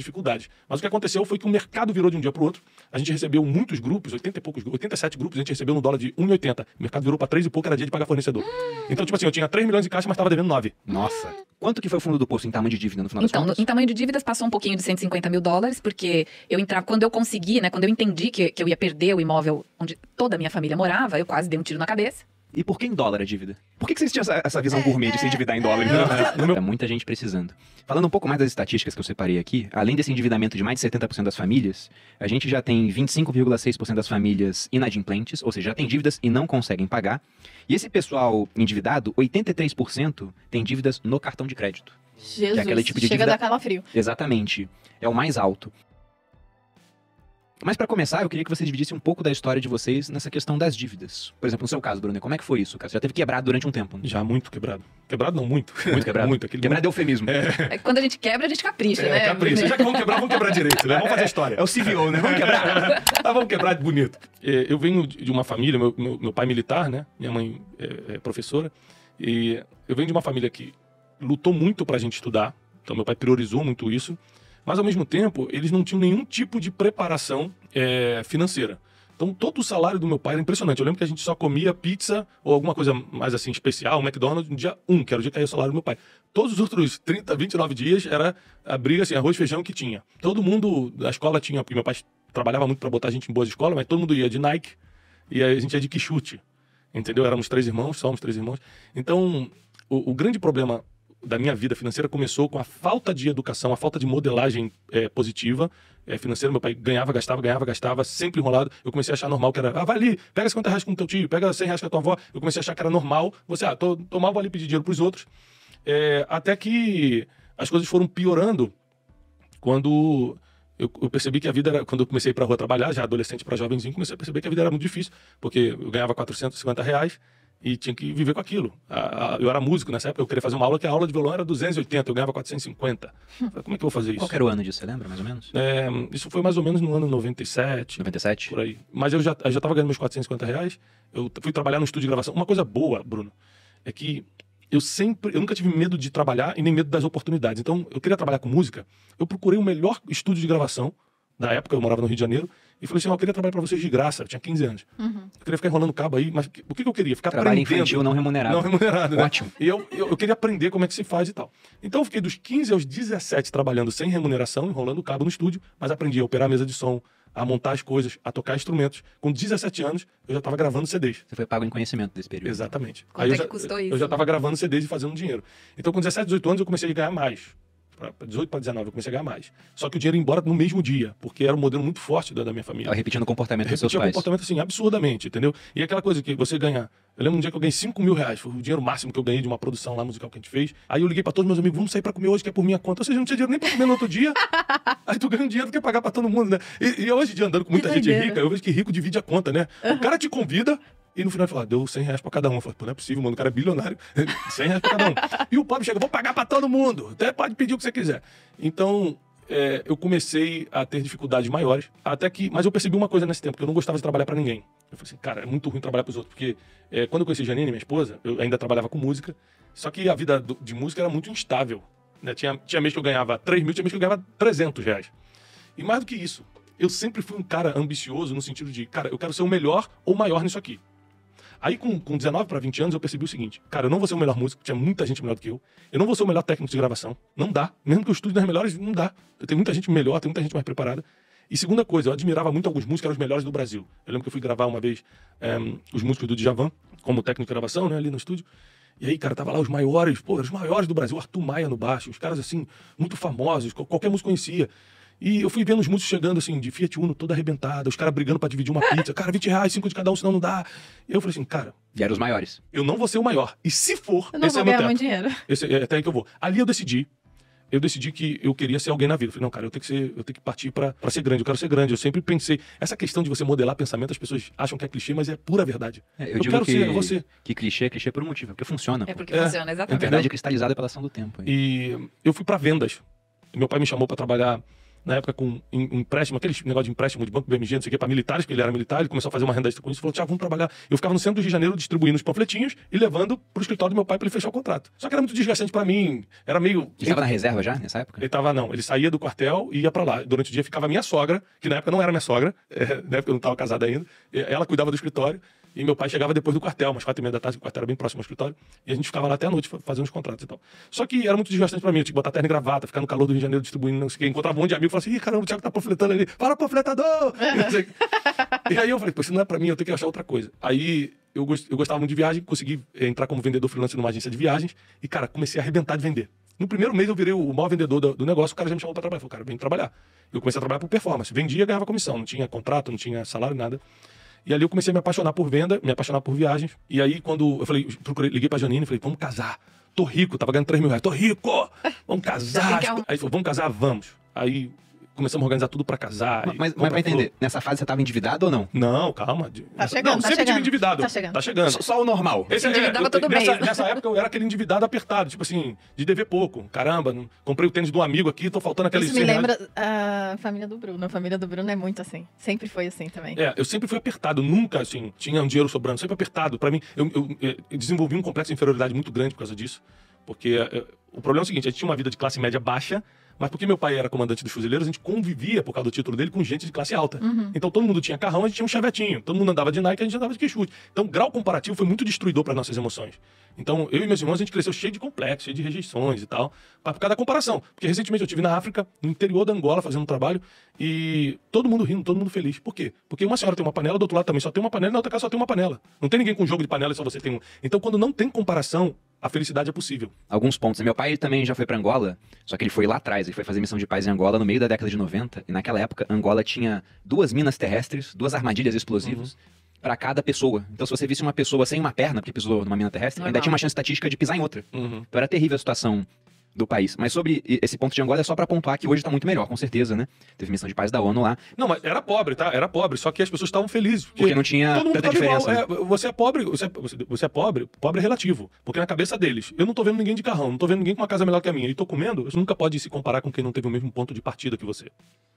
dificuldades. Mas o que aconteceu foi que o mercado virou de um dia para o outro. A gente recebeu muitos grupos, 87 grupos, a gente recebeu no dólar de 1,80. O mercado virou para 3 e pouco, era dia de pagar fornecedor. Então, tipo assim, eu tinha 3 milhões em caixa, mas estava devendo 9. Nossa. Quanto que foi o fundo do poço em tamanho de dívida no final das Então, contas? em tamanho de dívidas, passou um pouquinho de 150 mil dólares, porque eu entrava, quando eu consegui, né, quando eu entendi que eu ia perder o imóvel onde toda a minha família morava, eu quase dei um tiro na cabeça. E por que em dólar a dívida? Por que vocês tinham essa visão gourmet de se endividar em dólares? Tem muita gente precisando. Falando um pouco mais das estatísticas que eu separei aqui, além desse endividamento de mais de 70% das famílias, a gente já tem 25,6% das famílias inadimplentes, ou seja, já tem dívidas e não conseguem pagar. E esse pessoal endividado, 83% tem dívidas no cartão de crédito. Jesus, Que é aquele tipo de chega dívida- a dar calafrio. Exatamente. É o mais alto. Mas para começar, eu queria que você dividisse um pouco da história de vocês nessa questão das dívidas. Por exemplo, no seu caso, Bruno, como é que foi isso, cara? Você já teve quebrado durante um tempo, né? Já muito quebrado. Quebrado não, muito. Muito quebrado? Muito. Aquele Quebrado é eufemismo. Quando a gente quebra, a gente capricha, né? capricho. Já que vamos quebrar direito, né? Vamos fazer a história. É o CVO, né? Vamos quebrar. Vamos quebrar de bonito. Eu venho de uma família, meu pai militar, né? Minha mãe é professora. E eu venho de uma família que lutou muito pra gente estudar. Então, meu pai priorizou muito isso. Mas, ao mesmo tempo, eles não tinham nenhum tipo de preparação financeira. Então, todo o salário do meu pai era impressionante. Eu lembro que a gente só comia pizza ou alguma coisa mais assim especial, McDonald's, no dia 1, que era o dia que caía o salário do meu pai. Todos os outros 30, 29 dias era a briga, assim, arroz e feijão que tinha. Todo mundo da escola tinha, porque meu pai trabalhava muito para botar a gente em boas escolas, mas todo mundo ia de Nike e a gente ia de Quixute, entendeu? Éramos 3 irmãos, somos 3 irmãos. Então, o grande problema da minha vida financeira começou com a falta de educação, a falta de modelagem positiva financeira. Meu pai ganhava, gastava, sempre enrolado. Eu comecei a achar normal que era, vai ali, pega 50 reais com o teu tio, pega 100 reais com a tua avó. Eu comecei a achar que era normal. Você, tô mal, vou ali pedir dinheiro pros outros. Até que as coisas foram piorando quando eu percebi que a vida era, quando eu comecei a ir pra rua trabalhar, já adolescente pra jovenzinho, comecei a perceber que a vida era muito difícil, porque eu ganhava 450 reais, e tinha que viver com aquilo. Eu era músico nessa época, eu queria fazer uma aula que a aula de violão era 280, eu ganhava 450. Falei, como é que eu vou fazer isso? Qual que era o ano disso, você lembra, mais ou menos? Isso foi mais ou menos no ano 97. 97? Por aí. Mas eu já tava ganhando meus 450 reais, eu fui trabalhar no estúdio de gravação. Uma coisa boa, Bruno, é que eu nunca tive medo de trabalhar e nem medo das oportunidades. Então, eu queria trabalhar com música, eu procurei o melhor estúdio de gravação da época, eu morava no Rio de Janeiro, e falei assim, eu queria trabalhar pra vocês de graça, eu tinha 15 anos. Eu queria ficar enrolando cabo aí, mas o que eu queria? Ficar Trabalho aprendendo. infantil não remunerado. Não remunerado, né? Ótimo. E eu queria aprender como é que se faz e tal. Então eu fiquei dos 15 aos 17 trabalhando sem remuneração, enrolando cabo no estúdio, mas aprendi a operar a mesa de som, a montar as coisas, a tocar instrumentos. Com 17 anos, eu já estava gravando CDs. Você foi pago em conhecimento desse período. Exatamente. Quanto é que custou isso? Eu já estava gravando CDs e fazendo dinheiro. Então com 17, 18 anos eu comecei a ganhar mais. Para 18 para 19 eu comecei a ganhar mais. Só que o dinheiro ia embora no mesmo dia, porque era um modelo muito forte da minha família. Ela repetindo o comportamento dos seus Repetia o pais. comportamento assim, absurdamente, entendeu? E aquela coisa que você ganha. Eu lembro um dia que eu ganhei 5 mil reais, foi o dinheiro máximo que eu ganhei de uma produção lá musical que a gente fez. Aí eu liguei pra todos meus amigos, vamos sair pra comer hoje, que é por minha conta. Ou seja, não tinha dinheiro nem pra comer no outro dia. Aí tu ganha um dinheiro que quer pagar pra todo mundo, né? E hoje em dia, andando com muita gente doideira. rica, eu vejo que rico divide a conta, né? O cara te convida. E no final ele fala, deu 100 reais pra cada um. Eu falo, pô, não é possível, mano, o cara é bilionário. 100 reais pra cada um. E o pobre chega, vou pagar pra todo mundo. Até pode pedir o que você quiser. Então, eu comecei a ter dificuldades maiores. Mas eu percebi uma coisa nesse tempo, que eu não gostava de trabalhar pra ninguém. Eu falei assim, cara, é muito ruim trabalhar pros outros. Porque quando eu conheci Janine, minha esposa, eu ainda trabalhava com música. Só que a vida de música era muito instável. Né? Tinha mês que eu ganhava 3 mil, tinha mês que eu ganhava 300 reais. E mais do que isso, eu sempre fui um cara ambicioso no sentido de, cara, eu quero ser o melhor ou maior nisso aqui. Aí, com 19 para 20 anos, eu percebi o seguinte. Cara, eu não vou ser o melhor músico, tinha muita gente melhor do que eu. Eu não vou ser o melhor técnico de gravação. Não dá. Mesmo que eu estude nas melhores, não dá. Eu tenho muita gente melhor, tenho muita gente mais preparada. E segunda coisa, eu admirava muito alguns músicos que eram os melhores do Brasil. Eu lembro que eu fui gravar uma vez os músicos do Djavan, como técnico de gravação, né, ali no estúdio. E aí, cara, tava lá os maiores do Brasil. Arthur Maia no baixo, os caras, assim, muito famosos, qualquer músico conhecia. E eu fui vendo os músicos chegando, assim, de Fiat Uno toda arrebentada, os caras brigando pra dividir uma pizza. Cara, 20 reais, 5 de cada um, senão não dá. E eu falei assim, cara... E eram os maiores. Eu não vou ser o maior. E se for, Eu não esse vou é meu ganhar teto. muito dinheiro. Esse é até aí que eu vou. Ali eu decidi que eu queria ser alguém na vida. Eu falei, não, cara, eu tenho que partir pra ser grande. Eu quero ser grande. Eu sempre pensei... Essa questão de você modelar pensamento, as pessoas acham que é clichê, mas é pura verdade. Eu digo quero ser, eu vou ser. que clichê é clichê por um motivo, porque funciona. É pô. porque funciona, A exatamente. verdade é cristalizada pela ação do tempo. E eu fui pra vendas. Meu pai me chamou pra trabalhar na época com empréstimo, aquele negócio de empréstimo de banco BMG, não sei o que, para militares, porque ele era militar, ele começou a fazer uma renda extra com isso, falou, Thiago, vamos trabalhar. Eu ficava no centro do Rio de Janeiro distribuindo os panfletinhos e levando pro escritório do meu pai para ele fechar o contrato. Só que era muito desgastante para mim, era meio... Ele estava na reserva já, nessa época? Ele tava, não, ele saía do quartel e ia para lá. Durante o dia ficava a minha sogra, que na época não era minha sogra, na época eu não estava casado ainda, ela cuidava do escritório. E meu pai chegava depois do quartel, umas 4h30 da tarde, o quartel era bem próximo ao escritório, e a gente ficava lá até a noite fazendo os contratos e tal. Só que era muito desgastante pra mim, eu tinha que botar terno e gravata, ficar no calor do Rio de Janeiro distribuindo, não sei o quê, encontrava um monte de amigo e falava assim, ih, caramba, o Thiago tá panfletando ali, fala panfletador! E aí eu falei, pô, isso não é pra mim, eu tenho que achar outra coisa. Aí eu gostava muito de viagem, consegui entrar como vendedor freelance numa agência de viagens, e cara, comecei a arrebentar de vender. No primeiro mês eu virei o maior vendedor do negócio, o cara já me chamou pra trabalhar, falou, cara, vem trabalhar. Eu comecei a trabalhar por performance, vendia, ganhava comissão, não tinha contrato, não tinha salário, nada. E ali eu comecei a me apaixonar por venda, me apaixonar por viagens. E aí, quando eu falei, liguei pra Janine e falei, vamos casar. Tô rico, tava ganhando 3 mil reais. Tô rico! Vamos casar! Aí falou, vamos casar, vamos. Aí começamos a organizar tudo pra casar. Mas pra entender, nessa fase você tava endividado ou não? Não, calma. Tá chegando, não, tá sempre chegando. tive endividado. Tá chegando. Tá chegando. Só o normal. Endividava todo mês. Nessa época eu era aquele endividado apertado, tipo assim, de dever pouco. Caramba, comprei o tênis de um amigo aqui, tô faltando aqueles Isso me 100 reais. lembra a família do Bruno. A família do Bruno é muito assim. Sempre foi assim também. Eu sempre fui apertado, nunca, assim, tinha um dinheiro sobrando, sempre apertado. Pra mim, eu desenvolvi um complexo de inferioridade muito grande por causa disso, porque o problema é o seguinte, a gente tinha uma vida de classe média baixa, mas porque meu pai era comandante dos fuzileiros, a gente convivia, por causa do título dele, com gente de classe alta. Então todo mundo tinha carrão, a gente tinha um chevetinho. Todo mundo andava de Nike, a gente andava de Quixute. Então o grau comparativo foi muito destruidor para nossas emoções. Então eu e meus irmãos, a gente cresceu cheio de complexos, cheio de rejeições e tal, por causa da comparação. Porque recentemente eu estive na África, no interior da Angola, fazendo um trabalho, e todo mundo rindo, todo mundo feliz. Por quê? Porque uma senhora tem uma panela, do outro lado também só tem uma panela, e na outra casa só tem uma panela. Não tem ninguém com jogo de panela e só você tem um. Então quando não tem comparação, a felicidade é possível. Alguns pontos. Meu pai também já foi pra Angola, só que ele foi lá atrás, ele foi fazer missão de paz em Angola no meio da década de 90, e naquela época Angola tinha 2 minas terrestres, 2 armadilhas explosivas pra cada pessoa. Então se você visse uma pessoa sem uma perna, porque pisou numa mina terrestre, ainda tinha uma chance estatística de pisar em outra. Então era terrível a situação do país. Mas sobre esse ponto de Angola é só pra pontuar que hoje tá muito melhor, com certeza, né? Teve missão de paz da ONU lá. Não, mas era pobre, tá? Era pobre, só que as pessoas estavam felizes. Porque não tinha todo mundo tanta tava diferença. igual. Você é pobre, você é pobre é relativo. Porque na cabeça deles, eu não tô vendo ninguém de carrão, não tô vendo ninguém com uma casa melhor que a minha. E tô comendo, você nunca pode se comparar com quem não teve o mesmo ponto de partida que você.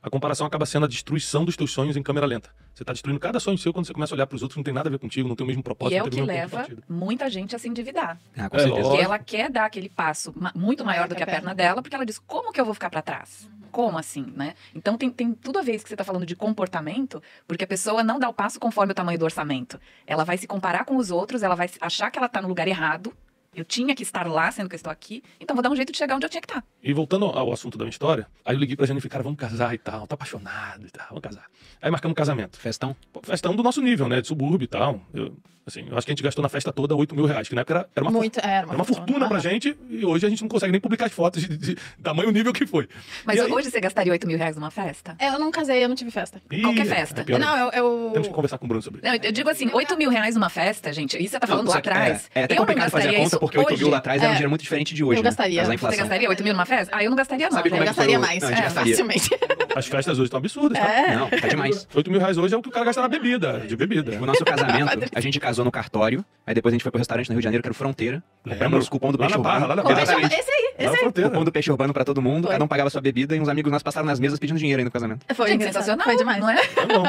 A comparação acaba sendo a destruição dos teus sonhos em câmera lenta. Você tá destruindo cada sonho seu quando você começa a olhar pros outros, não tem nada a ver contigo, não tem o mesmo propósito. E é não o tem que o mesmo ponto de leva partida. muita gente a se endividar. Ah, com É, certeza. Porque lógico. ela quer dar aquele passo muito maior do que a perna dela, porque ela diz, como que eu vou ficar pra trás? Como assim, né? Então tem tudo a ver isso que você tá falando de comportamento, porque a pessoa não dá o passo conforme o tamanho do orçamento. Ela vai se comparar com os outros, ela vai achar que ela tá no lugar errado. Eu tinha que estar lá, sendo que eu estou aqui, então vou dar um jeito de chegar onde eu tinha que estar. E voltando ao assunto da minha história, aí eu liguei pra Jane e falei, cara, vamos casar e tal, tô apaixonado e tal, vamos casar. Aí marcamos um casamento. Festão? Festão do nosso nível, né, de subúrbio e tal. Eu acho que a gente gastou na festa toda 8 mil reais, que na época era uma Muito, era uma fortuna pra gente, e hoje a gente não consegue nem publicar as fotos de tamanho nível que foi. Mas E aí- hoje você gastaria 8 mil reais numa festa? Eu não casei, eu não tive festa. Qualquer festa. é pior ainda. Não, eu... Temos que conversar com o Bruno sobre isso. Não, eu digo assim, 8 mil reais numa festa, gente, isso você tá falando lá Só que atrás. É até eu não complicado fazer a gastaria conta, isso porque 8 mil hoje. lá atrás era um dinheiro muito diferente de hoje, Eu né? gastaria. Mas a Você inflação. gastaria 8 mil numa festa? Ah, eu não gastaria não, Sabe como Eu gente. é que foi gastaria o- mais, Não, a gente gastaria. facilmente. As festas hoje estão absurdas, tá? É. Não, tá demais. 8 mil reais hoje é o que o cara gasta na bebida, de bebida. O nosso casamento, a gente casou no cartório, aí depois a gente foi pro restaurante no Rio de Janeiro, que era o Fronteira. Compramos o cupom do Lá peixe na Barra, lá urbano. na Com Barra. peixe- Exatamente. Esse aí, Lá na esse aí. fronteira. Cupom do peixe urbano pra todo mundo, Foi. cada um pagava sua bebida e uns amigos nossos passaram nas mesas pedindo dinheiro aí no casamento. Foi Gente, engraçado. sensacional, Foi demais. não é? Tá bom.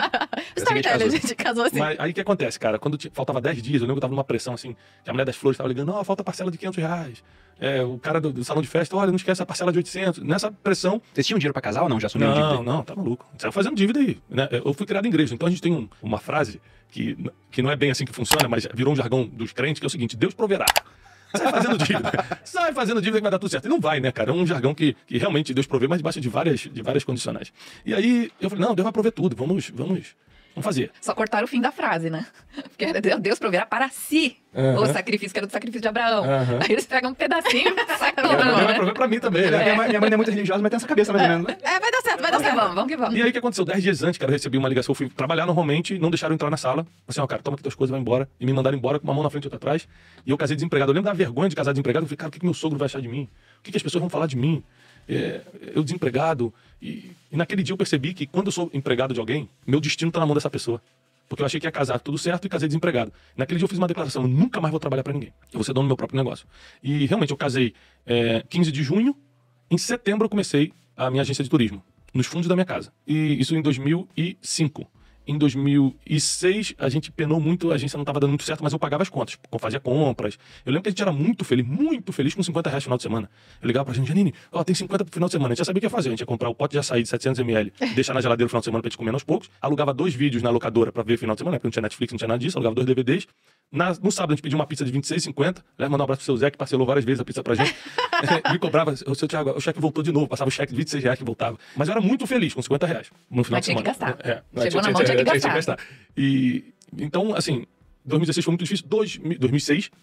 Storytelling, a casou. gente casou assim. Mas aí o que acontece, cara? Quando faltava 10 dias, eu lembro que eu tava numa pressão assim, que a mulher das flores tava ligando, não, falta parcela de 500 reais. O cara do salão de festa, olha, não esquece a parcela de 800. Nessa pressão, Vocês tinham dinheiro pra casar ou não? Já assumiram dívida? não, tá maluco. Saiu fazendo dívida aí. Né? Eu fui criado em igreja, então a gente tem uma frase que não é bem assim que funciona, mas virou um jargão dos crentes, que é o seguinte, Deus proverá. Sai fazendo dívida. Sai fazendo dívida que vai dar tudo certo. E não vai, né, cara? É um jargão que realmente Deus provê, mas debaixo de várias condicionais. E aí eu falei, não, Deus vai prover tudo, vamos fazer. Só cortaram o fim da frase, né? Porque era Deus proverá para si o sacrifício, que era do sacrifício de Abraão. Aí eles pegam um pedacinho e saem Deus tomando, vai né? prover pra mim também, né? Minha mãe não é muito religiosa, mas tem essa cabeça mais ou menos. É, vai dar certo, vai dar Vamos que certo. vamos, vamos que vamos. E aí o que aconteceu? 10 dias antes, cara, eu recebi uma ligação, eu fui trabalhar normalmente, não deixaram eu entrar na sala. Assim, ó, cara, toma aqui tuas coisas, vai embora. E me mandaram embora com uma mão na frente e outra atrás. E eu casei desempregado. Eu lembro da vergonha de casar desempregado. Eu falei, cara, o que meu sogro vai achar de mim? O que as pessoas vão falar de mim? Eu desempregado. E naquele dia eu percebi que quando eu sou empregado de alguém, meu destino tá na mão dessa pessoa. Porque eu achei que ia casar tudo certo e casei desempregado. Naquele dia eu fiz uma declaração, eu nunca mais vou trabalhar pra ninguém. Eu vou ser dono do meu próprio negócio. E realmente eu casei 15 de junho. Em setembro eu comecei a minha agência de turismo. nos fundos da minha casa. E isso em 2005. Em 2006, a gente penou muito, a agência não estava dando muito certo, mas eu pagava as contas, fazia compras. Eu lembro que a gente era muito feliz com R$50 no final de semana. Eu ligava pra gente, Janine, tem 50 pro final de semana. A gente já sabia o que ia fazer. A gente ia comprar o pote de açaí de 700ml, deixar na geladeira no final de semana pra gente comer aos poucos. Alugava 2 vídeos na locadora pra ver final de semana, porque não tinha Netflix, não tinha nada disso. Alugava 2 DVDs. No sábado, a gente pedia uma pizza de R$26,50. Mandar um abraço pro seu Zé, que parcelou várias vezes a pizza pra gente. Me cobrava, o seu Thiago, o cheque voltou de novo. Passava o cheque de R$26 que voltava. Mas eu era muito feliz com R$50 no final de semana. Tinha que gastar. Chegou na mão, tinha que gastar. E então, assim, 2016 foi muito difícil.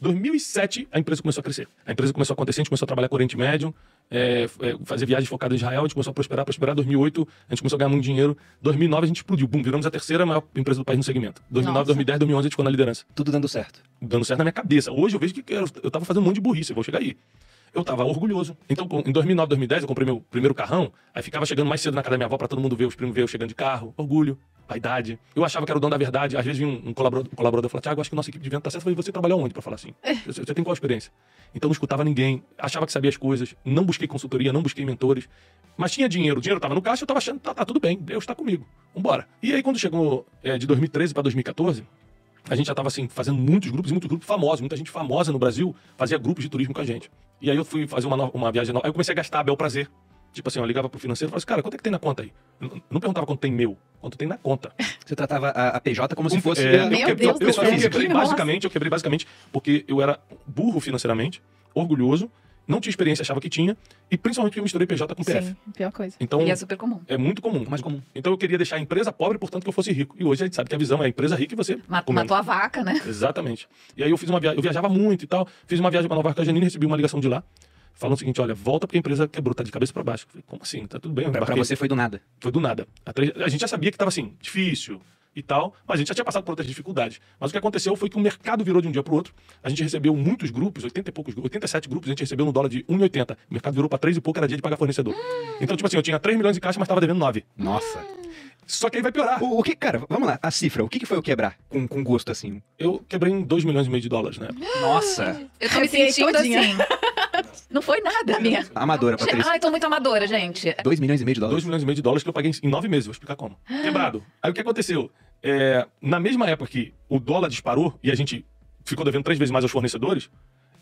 2007 a empresa começou a crescer. A empresa começou a acontecer, a gente começou a trabalhar com o Oriente Médio, fazer viagens focadas em Israel, a gente começou a prosperar. 2008 a gente começou a ganhar muito dinheiro. 2009 a gente explodiu, viramos a terceira maior empresa do país no segmento. 2009, 2010, 2011 a gente ficou na liderança. Tudo dando certo. Dando certo na minha cabeça. Hoje eu vejo que eu tava fazendo um monte de burrice, eu vou chegar aí. Eu tava orgulhoso. Então, em 2009, 2010, eu comprei meu primeiro carrão, aí ficava chegando mais cedo na casa da minha avó pra todo mundo ver, os primos ver eu chegando de carro. Orgulho, vaidade. Eu achava que era o dono da verdade. Às vezes vinha um colaborador e falava, Thiago, acho que nossa equipe de venda tá certa. Eu falei, você trabalhou onde pra falar assim? Você tem qual experiência? Então, não escutava ninguém, achava que sabia as coisas, não busquei consultoria, não busquei mentores. Mas tinha dinheiro, o dinheiro tava no caixa, eu tava achando, tá tudo bem, Deus tá comigo, vambora. E aí, quando chegou de 2013 pra 2014... a gente já estava assim, fazendo muitos grupos famosos, muita gente famosa no Brasil fazia grupos de turismo com a gente. E aí eu fui fazer uma viagem nova, aí eu comecei a gastar a bel prazer. Tipo assim, eu ligava pro financeiro e falava assim, cara, quanto é que tem na conta aí? Eu não perguntava quanto tem meu, quanto tem na conta. Você tratava a PJ como se fosse... Eu quebrei basicamente porque eu era burro financeiramente, orgulhoso, não tinha experiência, achava que tinha, e principalmente eu misturei PJ com PF. Sim, pior coisa. Então, E é super comum. É muito comum. Mais comum. Então eu queria deixar a empresa pobre, portanto que eu fosse rico. E hoje a gente sabe que a visão é a empresa rica e você... Matou a vaca, né? Exatamente. E aí eu fiz uma viagem, eu viajava muito e tal, fiz uma viagem pra Nova York com a Janine e recebi uma ligação de lá, falando o seguinte, olha, volta porque a empresa quebrou, tá de cabeça pra baixo. Eu falei, como assim? Tá tudo bem. Pra você foi do nada. Foi do nada. A gente já sabia que tava assim, difícil e tal, mas a gente já tinha passado por outras dificuldades. Mas o que aconteceu foi que o mercado virou de um dia pro outro. A gente recebeu muitos grupos, 87 grupos, a gente recebeu no dólar de 1,80. O mercado virou pra 3 e pouco, era dia de pagar fornecedor. Então, tipo assim, eu tinha 3 milhões em caixa, mas tava devendo 9. Nossa. Só que aí vai piorar. O que, cara, vamos lá, a cifra, o que foi eu quebrar com gosto assim? Eu quebrei em 2,5 milhões de dólares, né? Nossa. Eu tô me sentindo assim. Não foi nada, minha. Amadora, Patrícia. Ai, tô muito amadora, gente. 2 milhões e meio de dólares? 2 milhões e meio de dólares que eu paguei em 9 meses, vou explicar como. Quebrado. Aí o que aconteceu? Na mesma época que o dólar disparou e a gente ficou devendo 3 vezes mais aos fornecedores,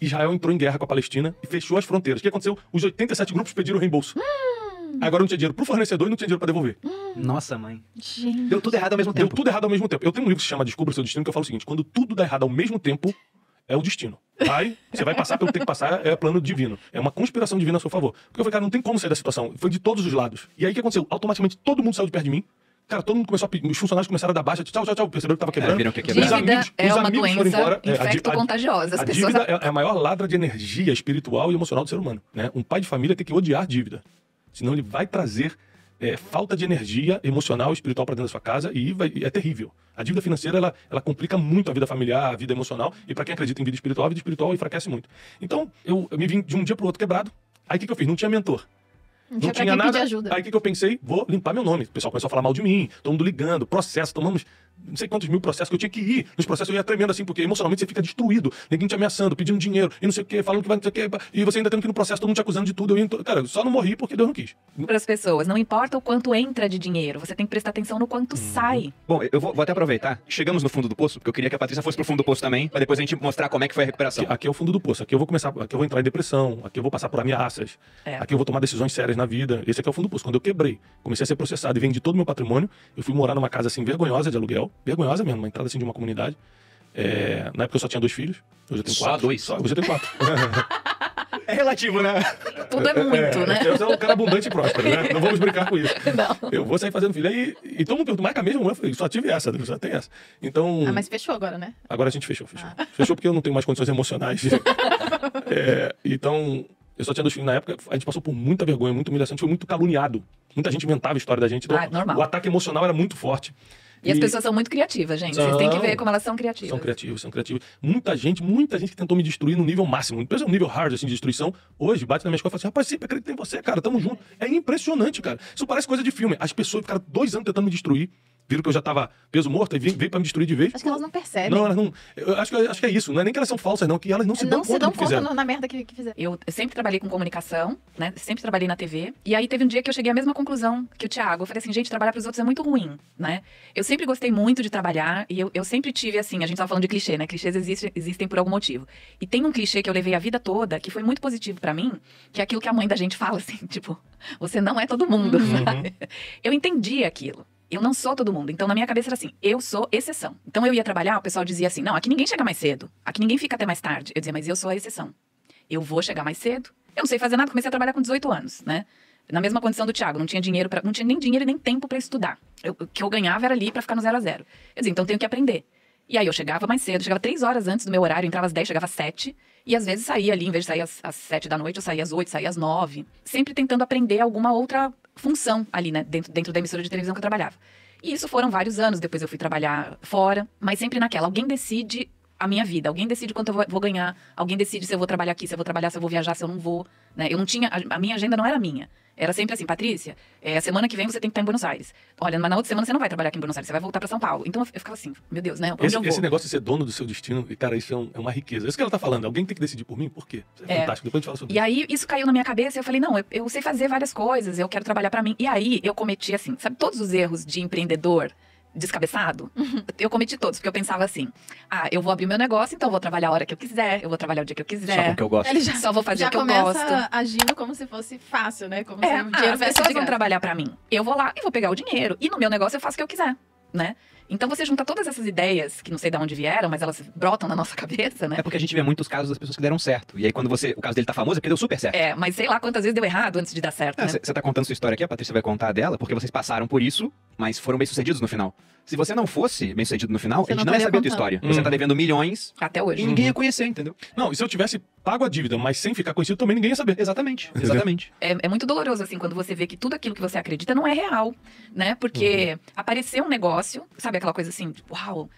Israel entrou em guerra com a Palestina e fechou as fronteiras. O que aconteceu? Os 87 grupos pediram reembolso. Agora não tinha dinheiro pro fornecedor e não tinha dinheiro pra devolver. Nossa, mãe. Gente. Deu tudo errado ao mesmo tempo. Deu tudo errado ao mesmo tempo. Eu tenho um livro que se chama Descubra o Seu Destino, que eu falo o seguinte, quando tudo dá errado ao mesmo tempo, é o destino. Você vai passar pelo que tem que passar, é plano divino. É uma conspiração divina a seu favor. Porque eu falei, cara, não tem como sair da situação. Foi de todos os lados. E aí o que aconteceu? Automaticamente todo mundo saiu de perto de mim. Cara, todo mundo começou a pedir, os funcionários começaram a dar baixa, tchau, perceberam que tava quebrando. Viram que ia quebrar. Dívida é uma doença embora. infecto-contagiosa. As A pessoas... dívida é a maior ladra de energia espiritual e emocional do ser humano. Né? Um pai de família tem que odiar dívida. Senão ele vai trazer falta de energia emocional e espiritual para dentro da sua casa e é terrível. A dívida financeira, ela complica muito a vida familiar, a vida emocional. E para quem acredita em vida espiritual, a vida espiritual enfraquece muito. Então, eu me vim de um dia pro outro quebrado. Aí o que eu fiz? Não tinha mentor. Não tinha nada. Ajuda. Aí o que eu pensei? Vou limpar meu nome. O pessoal começou a falar mal de mim, todo mundo ligando, processo, tomamos não sei quantos mil processos que eu tinha que ir. Nos processos eu ia tremendo assim, porque emocionalmente você fica destruído. Ninguém te ameaçando, pedindo dinheiro, e não sei o quê, falando que vai não sei o quê. E você ainda tendo que ir no processo, todo mundo te acusando de tudo. Cara, eu só não morri porque Deus não quis. Para as pessoas, não importa o quanto entra de dinheiro, você tem que prestar atenção no quanto sai. Bom, eu vou até aproveitar. Chegamos no fundo do poço, porque eu queria que a Patrícia fosse pro fundo do poço também, pra depois a gente mostrar como é que foi a recuperação. Aqui é o fundo do poço. Aqui eu vou entrar em depressão, aqui eu vou passar por ameaças, aqui eu vou tomar decisões sérias na vida. Esse aqui é o fundo do poço. Quando eu quebrei, comecei a ser processado e vendi todo o meu patrimônio, eu fui morar numa casa assim vergonhosa de aluguel, vergonhosa mesmo, uma entrada assim de uma comunidade. Na época eu só tinha 2 filhos, hoje eu tenho 4. Só 2? Hoje eu tenho 4. É relativo, né? Tudo é muito, né? Eu sou um cara abundante e próspero, né? Não vamos brincar com isso. Não. Eu vou sair fazendo filho. E todo mundo pergunta, marca mesmo? Eu falei, só tive essa, só tem essa. Então... mas fechou agora, né? Agora a gente fechou. Fechou porque eu não tenho mais condições emocionais. Então, eu só tinha 2 filhos na época. A gente passou por muita vergonha, muita humilhação. A gente foi muito caluniado. Muita gente inventava a história da gente. Então, normal. O ataque emocional era muito forte. E as pessoas são muito criativas, gente. Vocês têm que ver como elas são criativas. São criativas. Muita gente que tentou me destruir no nível máximo. Depois é um nível hard, assim, de destruição. Hoje, bate na minha escola e fala assim, rapaz, sempre acredito em você, cara, tamo junto. É impressionante, cara. Isso parece coisa de filme. As pessoas ficaram 2 anos tentando me destruir. viram que eu já tava peso morto e veio pra me destruir de vez. Acho que elas não percebem. Não, elas não... Eu acho que é isso. Não é nem que elas são falsas, não. Que elas não se dão conta do que fizeram. Na merda que fizeram. Eu sempre trabalhei com comunicação, né? Sempre trabalhei na TV. E aí teve um dia que eu cheguei à mesma conclusão que o Thiago. Eu falei assim, gente, trabalhar pros outros é muito ruim, né? Eu sempre gostei muito de trabalhar e eu sempre tive, assim, a gente tava falando de clichê, né? Clichês existem por algum motivo. E tem um clichê que eu levei a vida toda, que foi muito positivo pra mim, que é aquilo que a mãe da gente fala, assim, tipo, você não é todo mundo, sabe? Eu entendi aquilo. Eu não sou todo mundo. Então, na minha cabeça era assim, eu sou exceção. Então, eu ia trabalhar, o pessoal dizia assim, não, aqui ninguém chega mais cedo. Aqui ninguém fica até mais tarde. Eu dizia, mas eu sou a exceção. Eu vou chegar mais cedo. Eu não sei fazer nada, comecei a trabalhar com 18 anos, né? Na mesma condição do Thiago, não tinha nem dinheiro e nem tempo pra estudar. O que eu ganhava era ali pra ficar no 0 a 0. Eu dizia, então tenho que aprender. E aí eu chegava mais cedo, chegava 3 horas antes do meu horário, entrava às 10, chegava às 7. E às vezes saía ali, em vez de sair às 7 da noite, eu saía às 8, saía às 9. Sempre tentando aprender alguma outra função ali, né? Dentro da emissora de televisão que eu trabalhava. E isso foram vários anos, depois eu fui trabalhar fora. Mas sempre naquela, alguém decide a minha vida, alguém decide quanto eu vou ganhar, alguém decide se eu vou trabalhar aqui, se eu vou trabalhar, se eu vou viajar, se eu não vou, né? Eu não tinha, a minha agenda não era minha. Era sempre assim, Patrícia, a semana que vem você tem que estar em Buenos Aires. Olha, mas na outra semana você não vai trabalhar aqui em Buenos Aires, você vai voltar pra São Paulo. Então eu ficava assim, meu Deus, né? Onde eu vou? Esse negócio de ser dono do seu destino, e cara, isso é uma riqueza. Isso que ela tá falando, alguém tem que decidir por mim? Por quê? Isso é fantástico, depois a gente fala sobre isso. E aí isso caiu na minha cabeça e eu falei, não, eu sei fazer várias coisas, eu quero trabalhar pra mim. E aí eu cometi assim, sabe todos os erros de empreendedor descabeçado? Eu cometi todos, porque eu pensava assim, eu vou abrir meu negócio, então eu vou trabalhar a hora que eu quiser, eu vou trabalhar o dia que eu quiser. Só com o que eu gosto. Ele Só vou fazer o que eu começa gosto. agindo como se fosse fácil, né? Como se o dinheiro as viesse pessoas de vão graça. trabalhar pra mim. Eu vou lá e vou pegar o dinheiro. E no meu negócio eu faço o que eu quiser, né? Então você junta todas essas ideias, que não sei de onde vieram, mas elas brotam na nossa cabeça, né? É porque a gente vê muitos casos das pessoas que deram certo. E aí quando o caso dele tá famoso, é porque deu super certo. Mas sei lá quantas vezes deu errado antes de dar certo, né? Você tá contando sua história aqui, a Patrícia vai contar dela, porque vocês passaram por isso, mas foram bem-sucedidos no final. Se você não fosse bem-sucedido no final, Você a gente não não ia estaria saber a tua contando. história. Você tá devendo milhões Até hoje. e ninguém ia conhecer, entendeu? Não, e se eu tivesse pago a dívida, mas sem ficar conhecido, também ninguém ia saber. Exatamente, exatamente. É muito doloroso, assim, quando você vê que tudo aquilo que você acredita não é real, né? Porque apareceu um negócio, sabe aquela coisa assim, tipo, uau,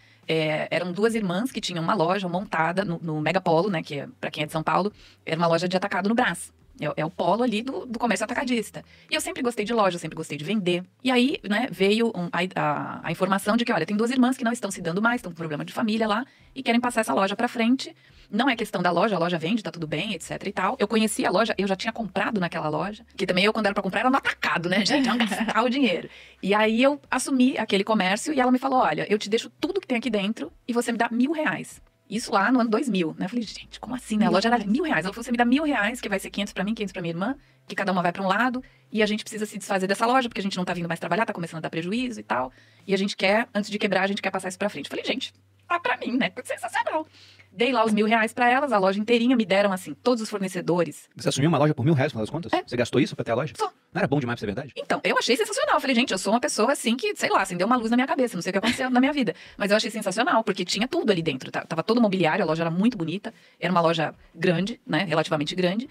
eram 2 irmãs que tinham uma loja montada no Megapolo, né? Que pra quem é de São Paulo, era uma loja de atacado no Brás. É o polo ali do comércio atacadista. E eu sempre gostei de loja, eu sempre gostei de vender. E aí, né, veio a informação de que, olha, tem 2 irmãs que não estão se dando mais, estão com problema de família lá, e querem passar essa loja pra frente. Não é questão da loja, a loja vende, tá tudo bem, etc e tal. Eu conheci a loja, eu já tinha comprado naquela loja, que também quando era pra comprar, era no atacado, né, gente? Não gastar o dinheiro. E aí eu assumi aquele comércio e ela me falou, olha, eu te deixo tudo que tem aqui dentro e você me dá R$1.000. Isso lá no ano 2000, né? Eu falei, gente, como assim, né? A loja era R$1.000. Ela falou, você me dá R$1.000, que vai ser 500 pra mim, 500 pra minha irmã, que cada uma vai pra um lado, e a gente precisa se desfazer dessa loja, porque a gente não tá vindo mais trabalhar, tá começando a dar prejuízo e tal. E a gente quer, antes de quebrar, a gente quer passar isso pra frente. Eu falei, gente, tá pra mim, né? Sensacional. Dei lá os R$1.000 pra elas, a loja inteirinha, me deram, assim, todos os fornecedores. Você assumiu uma loja por R$1.000, no final das contas? É. Você gastou isso pra ter a loja? Só. Não era bom demais pra ser verdade? Então, eu achei sensacional. Eu falei, gente, eu sou uma pessoa assim que, sei lá, acendeu uma luz na minha cabeça. Não sei o que aconteceu na minha vida. Mas eu achei sensacional, porque tinha tudo ali dentro. Tava todo mobiliário, a loja era muito bonita. Era uma loja grande, né? Relativamente grande.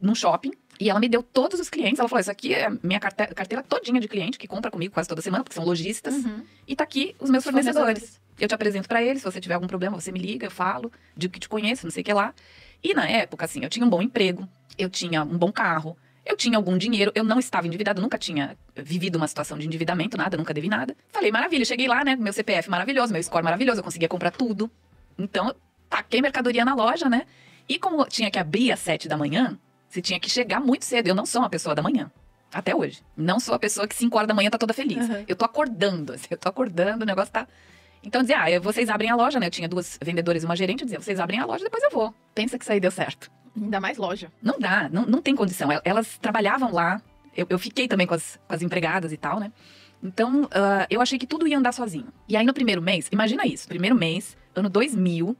Num shopping. E ela me deu todos os clientes. Ela falou, isso aqui é a minha carteira todinha de cliente, que compra comigo quase toda semana, porque são lojistas. E tá aqui os meus fornecedores. Eu te apresento pra eles, se você tiver algum problema, você me liga, eu falo, digo que te conheço, não sei o que lá. E na época, assim, eu tinha um bom emprego, eu tinha um bom carro, eu tinha algum dinheiro, eu não estava endividada, nunca tinha vivido uma situação de endividamento, nada, nunca devi nada. Falei, maravilha, cheguei lá, né, meu CPF maravilhoso, meu score maravilhoso, eu conseguia comprar tudo. Então, eu taquei mercadoria na loja, né? E como eu tinha que abrir às 7 da manhã, você tinha que chegar muito cedo. Eu não sou uma pessoa da manhã, até hoje. Não sou a pessoa que 5 horas da manhã tá toda feliz. Eu tô acordando, assim, o negócio tá... Então, eu dizia, vocês abrem a loja, né? Eu tinha 2 vendedoras e uma gerente, eu dizia, vocês abrem a loja, depois eu vou. Pensa que isso aí deu certo. Ainda mais loja. Não dá, não tem condição. Elas trabalhavam lá, eu fiquei também com as empregadas e tal, né? Então, eu achei que tudo ia andar sozinho. E aí, no primeiro mês, imagina isso, primeiro mês, ano 2000,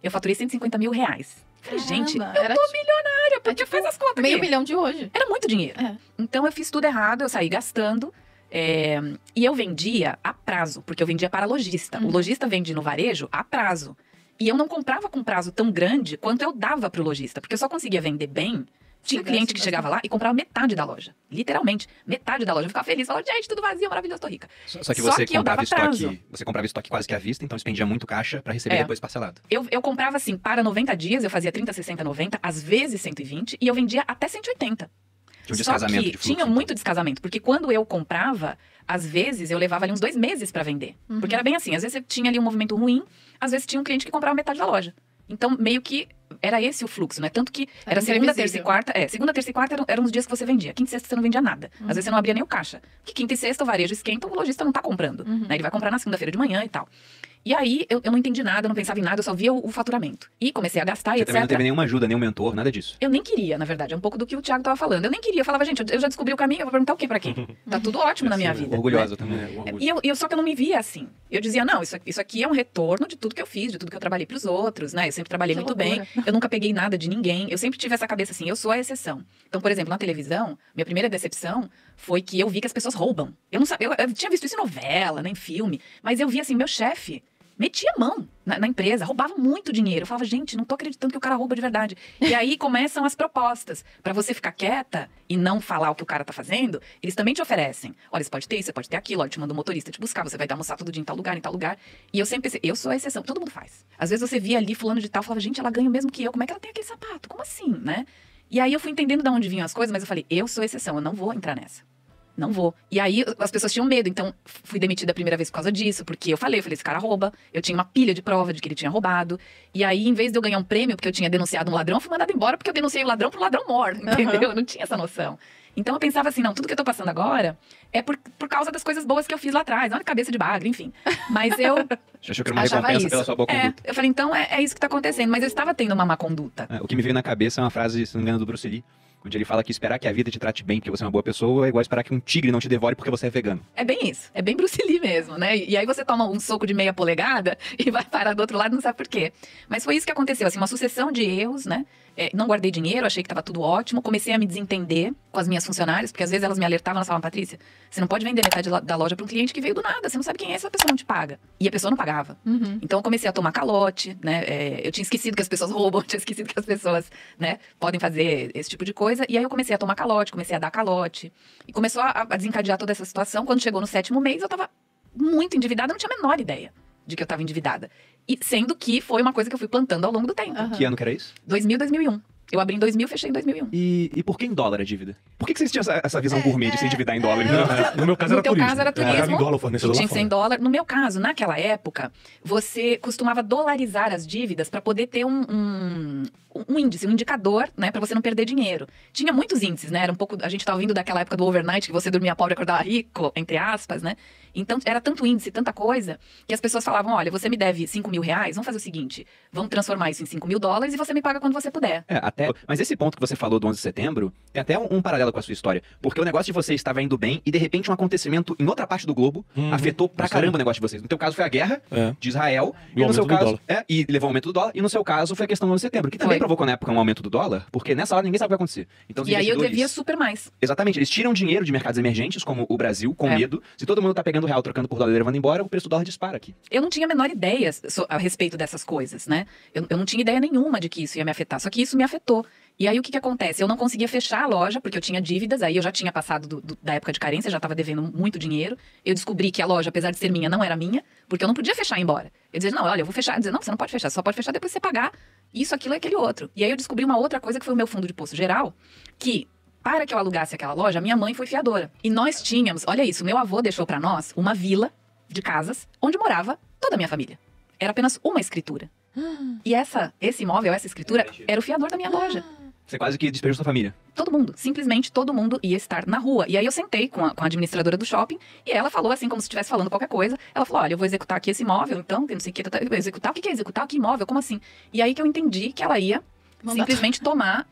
eu faturei R$150 mil. Falei, gente, eu tô milionária, porque faz as contas meio aqui. milhão de hoje. Era muito dinheiro. É. Então, eu fiz tudo errado, eu saí gastando. E eu vendia a prazo, porque eu vendia para lojista. O lojista vende no varejo a prazo. E eu não comprava com prazo tão grande quanto eu dava pro lojista, porque eu só conseguia vender bem. Tinha cliente que chegava lá e comprava metade da loja. Literalmente, metade da loja. Eu ficava feliz, falava, gente, tudo vazio, maravilhoso, tô rica. Só que Só você que eu comprava dava estoque. Você comprava estoque quase que à vista, então expendia muito caixa pra receber depois parcelado. Eu comprava assim, para 90 dias, eu fazia 30, 60, 90, às vezes 120, e eu vendia até 180. Tinha um descasamento de fluxo, tinha muito descasamento, porque quando eu comprava, às vezes eu levava ali uns 2 meses para vender. Porque era bem assim, às vezes você tinha ali um movimento ruim, às vezes tinha um cliente que comprava metade da loja. Então, meio que era esse o fluxo, né? Tanto que era segunda, terça e quarta. Segunda, terça e quarta eram os dias que você vendia. Quinta e sexta você não vendia nada. Às vezes você não abria nem o caixa. Porque quinta e sexta o varejo esquenta, o lojista não tá comprando. Né? Ele vai comprar na segunda-feira de manhã e tal. E aí, eu não entendi nada, eu não pensava em nada, eu só via o faturamento. E comecei a gastar e Você etc. também não teve nenhuma ajuda, nenhum mentor, nada disso. Eu nem queria, na verdade. É um pouco do que o Thiago tava falando. Eu nem queria. Eu falava, gente, eu já descobri o caminho, eu vou perguntar o quê pra quem? Tá tudo ótimo na minha vida. Orgulhosa né? também. E eu só que eu não me via assim. Eu dizia, não, isso aqui é um retorno de tudo que eu fiz, de tudo que eu trabalhei pros outros, né? Eu sempre trabalhei muito bem. Eu nunca peguei nada de ninguém. Eu sempre tive essa cabeça assim, eu sou a exceção. Então, por exemplo, na televisão, minha primeira decepção foi que eu vi que as pessoas roubam. Eu não sabia, eu tinha visto isso em novela, né, em filme, mas eu vi assim, meu chefe metia a mão na empresa, roubava muito dinheiro. Eu falava, gente, não tô acreditando que o cara rouba de verdade. E aí começam as propostas. Pra você ficar quieta e não falar o que o cara tá fazendo, eles também te oferecem. Olha, você pode ter isso, você pode ter aquilo. Olha, te manda um motorista te buscar, você vai almoçar todo dia em tal lugar, em tal lugar. E eu sempre pensei, eu sou a exceção. Todo mundo faz. Às vezes você via ali fulano de tal, falava, gente, ela ganha o mesmo que eu. Como é que ela tem aquele sapato? Como assim, né? E aí eu fui entendendo de onde vinham as coisas, mas eu falei, eu sou a exceção, eu não vou entrar nessa. Não vou. E aí as pessoas tinham medo, então fui demitida a primeira vez por causa disso, porque eu falei, esse cara rouba. Eu tinha uma pilha de prova de que ele tinha roubado. E aí, em vez de eu ganhar um prêmio porque eu tinha denunciado um ladrão, eu fui mandada embora porque eu denunciei o ladrão pro ladrão morto, entendeu? Eu não tinha essa noção. Então eu pensava assim, não, tudo que eu tô passando agora é por causa das coisas boas que eu fiz lá atrás. Olha, cabeça de bagre, enfim. Mas eu Você achou que era uma achava recompensa isso. pela sua boa conduta. Eu falei, então é isso que tá acontecendo. Mas eu estava tendo uma má conduta. O que me veio na cabeça é uma frase, se não me engano, do Bruce Lee, onde ele fala que esperar que a vida te trate bem porque você é uma boa pessoa é igual esperar que um tigre não te devore porque você é vegano. É bem isso. É bem Bruce Lee mesmo, né? E aí você toma um soco de meia polegada e vai parar do outro lado e não sabe por quê. Mas foi isso que aconteceu, assim, uma sucessão de erros, né? Não guardei dinheiro, achei que estava tudo ótimo. Comecei a me desentender com as minhas funcionárias, porque às vezes elas me alertavam, elas falavam, Patrícia, você não pode vender metade da loja para um cliente que veio do nada. Você não sabe quem é, essa pessoa não te paga. E a pessoa não pagava. Então eu comecei a tomar calote, né? Eu tinha esquecido que as pessoas roubam, tinha esquecido que as pessoas, né, podem fazer esse tipo de coisa. E aí eu comecei a tomar calote, comecei a dar calote. E começou a desencadear toda essa situação. Quando chegou no 7º mês, eu estava muito endividada, eu não tinha a menor ideia de que eu estava endividada. E sendo que foi uma coisa que eu fui plantando ao longo do tempo. Que ano que era isso? 2000, 2001. Eu abri em 2000, fechei em 2001. E por que em dólar a dívida? Por que vocês tinham essa visão gourmet de se endividar em dólar? No meu caso No era teu turismo. caso era turismo. Pagava em dólar, o fornecedor Tinha lá que ser em fora. dólar. No meu caso, naquela época, você costumava dolarizar as dívidas para poder ter um índice, um indicador, né, para você não perder dinheiro. Tinha muitos índices, né? Era um pouco, a gente estava vindo daquela época do overnight, que você dormia pobre e acordava rico, entre aspas, né? Então, era tanto índice, tanta coisa, que as pessoas falavam, olha, você me deve 5 mil reais, vamos fazer o seguinte, vamos transformar isso em 5 mil dólares e você me paga quando você puder. Mas esse ponto que você falou do 11 de setembro, tem até um paralelo com a sua história. Porque o negócio de vocês estava indo bem e, de repente, um acontecimento em outra parte do globo afetou pra caramba o negócio de vocês. No teu caso, foi a guerra de Israel. E o no seu aumento do caso, e levou ao aumento do dólar. E no seu caso, foi a questão do 11 de setembro, que também Foi. provocou, na época, um aumento do dólar. Porque nessa hora, ninguém sabe o que vai acontecer. Então, os E aí eu investidores- devia super mais. Exatamente, eles tiram dinheiro de mercados emergentes, como o Brasil, com É. medo. Se todo mundo tá pegando real, trocando por dólar e levando embora, o preço do dólar dispara aqui. Eu não tinha a menor ideia a respeito dessas coisas, né? Eu não tinha ideia nenhuma de que isso ia me afetar, só que isso me afetou. E aí o que acontece? Eu não conseguia fechar a loja, porque eu tinha dívidas, aí eu já tinha passado da época de carência, já estava devendo muito dinheiro. Eu descobri que a loja, apesar de ser minha, não era minha, porque eu não podia fechar e ir embora. Eu dizia, não, olha, eu vou fechar. Eu dizia, não, você não pode fechar, você só pode fechar depois que você pagar isso, aquilo e aquele outro. E aí eu descobri uma outra coisa que foi o meu fundo de poço geral, que para que eu alugasse aquela loja, minha mãe foi fiadora. E nós tínhamos, olha isso, meu avô deixou para nós uma vila de casas onde morava toda a minha família. Era apenas uma escritura. E esse imóvel, essa escritura, era o fiador da minha loja. Você quase que despejou sua família. Todo mundo, simplesmente todo mundo ia estar na rua. E aí eu sentei com a administradora do shopping e ela falou assim, como se estivesse falando qualquer coisa. Ela falou, olha, eu vou executar aqui esse imóvel, então, não sei o que, eu vou executar. O que é executar? Que imóvel? Como assim? E aí que eu entendi que ela ia simplesmente tomar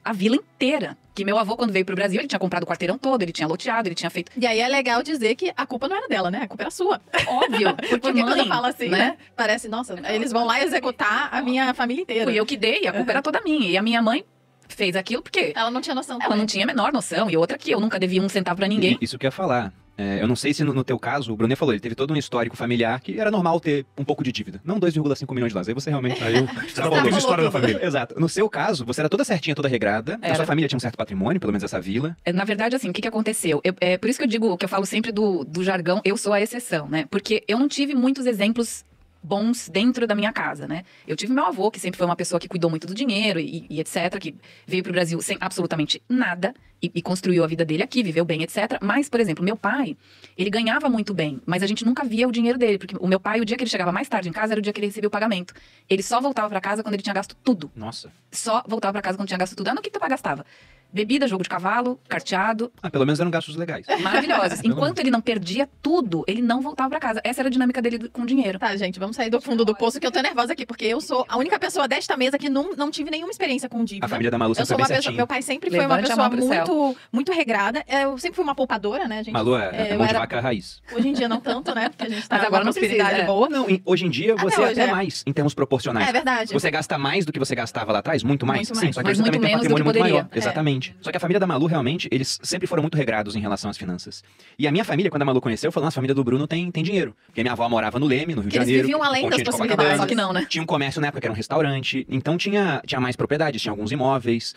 a vila inteira. Que meu avô, quando veio pro Brasil, ele tinha comprado o quarteirão todo, ele tinha loteado, ele tinha feito... E aí é legal dizer que a culpa não era dela, né? A culpa era sua. Óbvio, porque Porque mãe, quando fala assim, né? Parece, nossa, eles vão lá executar a minha família inteira. Fui eu que dei, a culpa era toda minha. E a minha mãe fez aquilo porque Ela não tinha noção ela também. não tinha a menor noção. E outra que eu nunca devia um centavo pra ninguém. Isso que eu ia falar. Eu não sei se no teu caso, o Brunet falou, ele teve todo um histórico familiar que era normal ter um pouco de dívida. Não 2,5 milhões de dólares. Aí você realmente... Aí eu fiz história da família. Exato. No seu caso, você era toda certinha, toda regrada. A Era. sua família tinha um certo patrimônio, pelo menos essa vila. Na verdade, assim, o que aconteceu? É por isso que eu digo, que eu falo sempre do jargão, eu sou a exceção, né? Porque eu não tive muitos exemplos bons dentro da minha casa, né? Eu tive meu avô, que sempre foi uma pessoa que cuidou muito do dinheiro e etc, que veio pro Brasil sem absolutamente nada e construiu a vida dele aqui, viveu bem, etc. Mas, por exemplo, meu pai, ele ganhava muito bem, mas a gente nunca via o dinheiro dele, porque o meu pai, o dia que ele chegava mais tarde em casa, era o dia que ele recebia o pagamento. Ele só voltava pra casa quando ele tinha gasto tudo. Nossa. Só voltava pra casa quando tinha gasto tudo. Ah, no que teu pai gastava? Bebida, jogo de cavalo, carteado. Pelo menos eram gastos legais. Maravilhosos. Enquanto ele não perdia tudo, ele não voltava pra casa. Essa era a dinâmica dele com dinheiro. Tá, gente, vamos sair do fundo do poço, que eu tô nervosa aqui, porque eu sou a única pessoa desta mesa que não tive nenhuma experiência com dívida. A família da Malu Eu sempre sou foi uma bem pessoa, certinho. meu pai sempre foi uma Levante a mão pessoa pro céu. muito regrada. Eu sempre fui uma poupadora, né, gente? Malu é mão de vaca raiz. Hoje em dia não tanto, né? Porque a gente tá Mas agora numa não prosperidade precisa, boa. Não, hoje em dia Até você hoje, até é. mais, em termos proporcionais. É verdade. Você gasta mais do que você gastava lá atrás? Muito mais? Muito Sim, mais. só que Mas você muito também tem um menos do que patrimônio muito poderia. maior. Exatamente. Só que a família da Malu, realmente, eles sempre foram muito regrados em relação às finanças. E a minha família, quando a Malu conheceu, falou, nossa, a família do Bruno tem dinheiro. Porque minha avó morava no Leme, no Rio de Eles Janeiro. viviam além das Pontinha de possibilidades. Copacabana. Só que não, né? Tinha um comércio na época que era um restaurante. Então tinha mais propriedades, tinha alguns imóveis.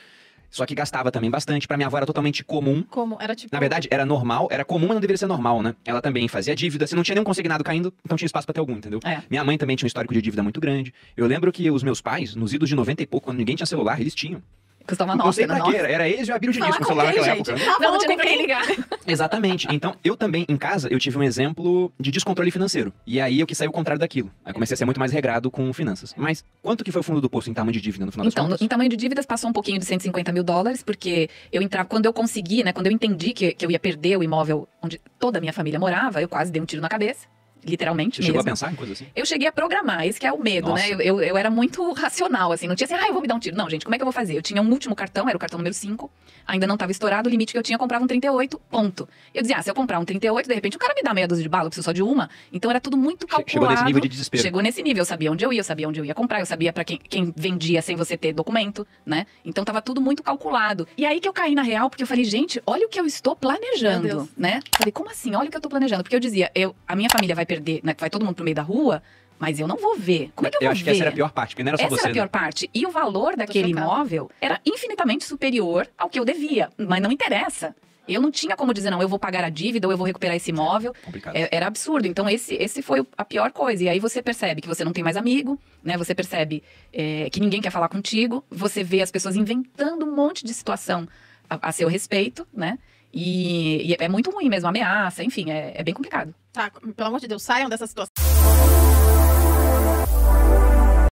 Só que gastava também bastante. Pra minha avó era totalmente comum. Como? Era tipo... Na verdade, era normal, era comum, mas não deveria ser normal, né? Ela também fazia dívida. Se não tinha nenhum consignado caindo, então tinha espaço pra ter algum, entendeu? É. Minha mãe também tinha um histórico de dívida muito grande. Eu lembro que os meus pais, nos idos de 90 e pouco, quando ninguém tinha celular, eles tinham. Custava Não nossa, sei pra nossa. quê, era eles e a Bíblia de Falar disco, o com celular quem, naquela gente? época. Tá Não, não falando tinha nem com pra quem quem? ligar. Exatamente. Então, eu também, em casa, eu tive um exemplo de descontrole financeiro. E aí eu quis sair o contrário daquilo. Aí comecei a ser muito mais regrado com finanças. Mas quanto que foi o fundo do poço em tamanho de dívida no final das Então, contas? em tamanho de dívidas, passou um pouquinho de $150 mil, porque eu entrava, quando eu consegui, né, quando eu entendi que eu ia perder o imóvel onde toda a minha família morava, eu quase dei um tiro na cabeça, literalmente Você chegou a mesmo. pensar em coisa assim? Eu cheguei a programar, esse que é o medo, Nossa. né? Eu era muito racional, assim, não tinha assim, eu vou me dar um tiro. Não, gente, como é que eu vou fazer? Eu tinha um último cartão, era o cartão número 5, ainda não estava estourado, o limite que eu tinha, comprava um 38, ponto. Eu dizia, se eu comprar um 38, de repente o cara me dá meia dúzia de bala, eu preciso só de uma. Então era tudo muito calculado. Chegou nesse nível de desespero. Chegou nesse nível, eu sabia onde eu ia comprar, eu sabia pra quem vendia sem você ter documento, né? Então tava tudo muito calculado. E aí que eu caí na real, porque eu falei, gente, olha o que eu estou Meu planejando, Deus. né? Falei, como assim? Olha o que eu tô planejando. Porque eu dizia, a minha família vai perder, né? Vai todo mundo pro meio da rua, mas eu não vou ver. Como é que eu vou acho ver? que essa era a pior parte, porque não era só Essa você, era a pior né? parte. E o valor daquele chocada. imóvel era infinitamente superior ao que eu devia. Mas não interessa. Eu não tinha como dizer, não, eu vou pagar a dívida ou eu vou recuperar esse imóvel. Complicado. Era absurdo. Então, esse foi a pior coisa. E aí você percebe que você não tem mais amigo, né? Você percebe que ninguém quer falar contigo. Você vê as pessoas inventando um monte de situação a seu respeito, né? E é muito ruim mesmo, ameaça, enfim, é bem complicado. Tá, pelo amor de Deus, saiam dessa situação.